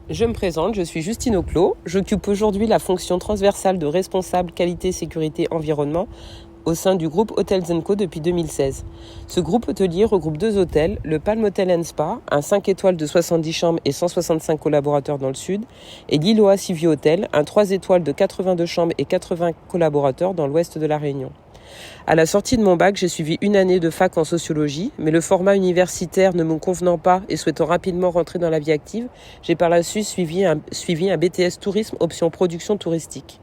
Je me présente, je suis Justine Auclos. J'occupe aujourd'hui la fonction transversale de responsable qualité, sécurité, environnement au sein du groupe Hotels & Co depuis 2016. Ce groupe hôtelier regroupe 2 hôtels, le Palm Hotel & Spa, un 5 étoiles de 70 chambres et 165 collaborateurs dans le sud, et l'Iloa Sea View Hotel, un 3 étoiles de 82 chambres et 80 collaborateurs dans l'ouest de la Réunion. À la sortie de mon bac, j'ai suivi une année de fac en sociologie, mais le format universitaire ne me convenant pas et souhaitant rapidement rentrer dans la vie active, j'ai par la suite suivi un BTS tourisme option production touristique.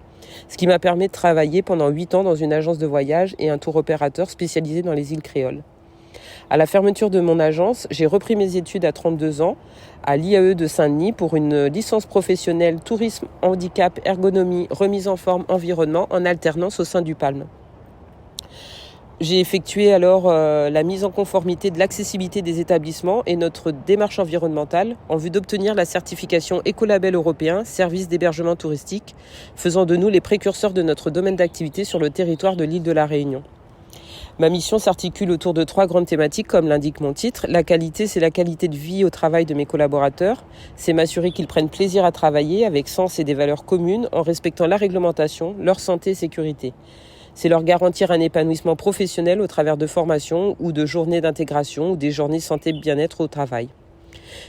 Ce qui m'a permis de travailler pendant 8 ans dans une agence de voyage et un tour opérateur spécialisé dans les îles créoles. À la fermeture de mon agence, j'ai repris mes études à 32 ans à l'IAE de Saint-Denis pour une licence professionnelle tourisme, handicap, ergonomie, remise en forme, environnement en alternance au sein du Palm. J'ai effectué alors la mise en conformité de l'accessibilité des établissements et notre démarche environnementale en vue d'obtenir la certification Écolabel européen, service d'hébergement touristique, faisant de nous les précurseurs de notre domaine d'activité sur le territoire de l'île de la Réunion. Ma mission s'articule autour de 3 grandes thématiques, comme l'indique mon titre. La qualité, c'est la qualité de vie au travail de mes collaborateurs. C'est m'assurer qu'ils prennent plaisir à travailler avec sens et des valeurs communes en respectant la réglementation, leur santé et sécurité. C'est leur garantir un épanouissement professionnel au travers de formations ou de journées d'intégration ou des journées santé-bien-être au travail.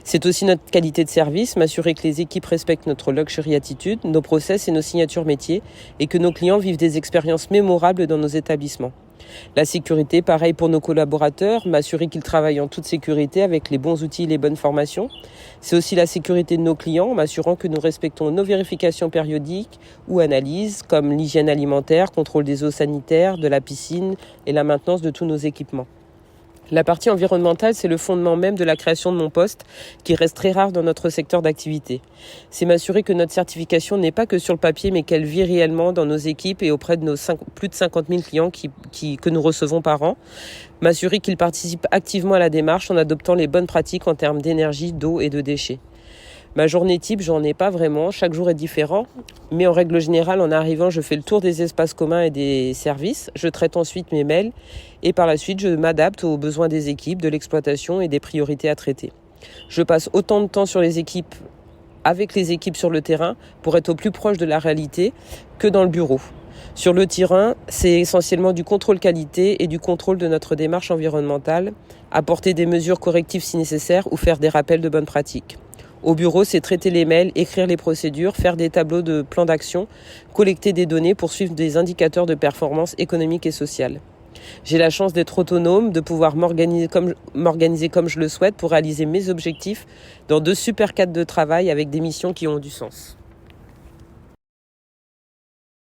C'est aussi notre qualité de service, m'assurer que les équipes respectent notre luxury attitude, nos process et nos signatures métiers et que nos clients vivent des expériences mémorables dans nos établissements. La sécurité, pareil pour nos collaborateurs, m'assurer qu'ils travaillent en toute sécurité avec les bons outils et les bonnes formations. C'est aussi la sécurité de nos clients, m'assurant que nous respectons nos vérifications périodiques ou analyses, comme l'hygiène alimentaire, contrôle des eaux sanitaires, de la piscine et la maintenance de tous nos équipements. La partie environnementale, c'est le fondement même de la création de mon poste, qui reste très rare dans notre secteur d'activité. C'est m'assurer que notre certification n'est pas que sur le papier, mais qu'elle vit réellement dans nos équipes et auprès de nos plus de 50 000 clients que nous recevons par an. M'assurer qu'ils participent activement à la démarche en adoptant les bonnes pratiques en termes d'énergie, d'eau et de déchets. Ma journée type, j'en ai pas vraiment, chaque jour est différent, mais en règle générale, en arrivant, je fais le tour des espaces communs et des services, je traite ensuite mes mails et par la suite, je m'adapte aux besoins des équipes, de l'exploitation et des priorités à traiter. Je passe autant de temps avec les équipes sur le terrain pour être au plus proche de la réalité que dans le bureau. Sur le terrain, c'est essentiellement du contrôle qualité et du contrôle de notre démarche environnementale, apporter des mesures correctives si nécessaire ou faire des rappels de bonnes pratiques. Au bureau, c'est traiter les mails, écrire les procédures, faire des tableaux de plans d'action, collecter des données pour suivre des indicateurs de performance économique et sociale. J'ai la chance d'être autonome, de pouvoir m'organiser comme je le souhaite pour réaliser mes objectifs dans 2 super cadres de travail avec des missions qui ont du sens.